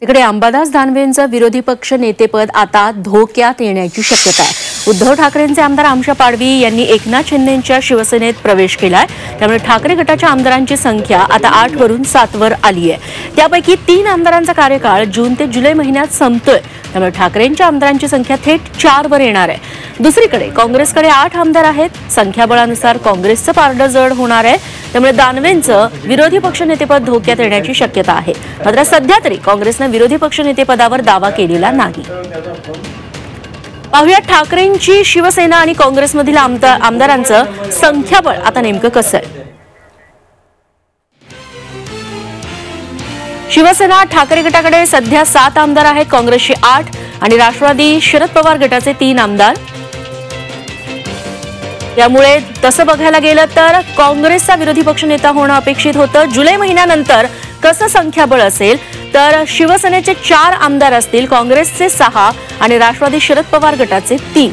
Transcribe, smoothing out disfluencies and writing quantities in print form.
तिकडे अंबादास दानवेंचं विरोधी पक्ष नेतेपद आता धोक्यात येण्याची शक्यता आहे। उद्धव ठाकरेंचे आमदार आमशा पाडवी यांनी एकनाथ शिंदेंच्या शिवसेनेत प्रवेश केलाय। त्यामुळे ठाकरे गटाच्या आमदारांची संख्या आता 8 वरून 7 वर आली आहे। त्यापैकी 3 आमदारांचा कार्यकाळ जून ते जुलै महिन्यात संपतोय। त्यामुळे ठाकरेंच्या आमदारांची संख्या थेट 4 वर येणार आहे। दुसरीकडे काँग्रेसकडे 8 आमदार आहेत। संख्याबळानुसार काँग्रेसचं पारडं जड होणार आहे। त्यामुळे दानवेंचं विरोधी पक्षनेतेपद धोक्यात येण्याची शक्यता आहे। मात्र सध्या तरी काँग्रेसने विरोधी पक्षनेतेपदावर दावा केलेला नाही। पाहुयात ठाकरेंची शिवसेना आणि काँग्रेसमधील आमदारांचं संख्याबळ आता नेमकं कसं आहे। शिवसेना ठाकरे गटाकडे सध्या 7 आमदार आहेत, काँग्रेसचे 8 आणि राष्ट्रवादी शरद पवार गटाचे 3 आमदार। त्यामुळे तसं बघायला गेलं तर काँग्रेसचा विरोधी पक्षनेता होणं अपेक्षित होतं। जुलै महिन्यानंतर कसं संख्याबळ असेल तर शिवसेनेचे 4 आमदार असतील, काँग्रेसचे 6 आणि राष्ट्रवादी शरद पवार गटाचे 3।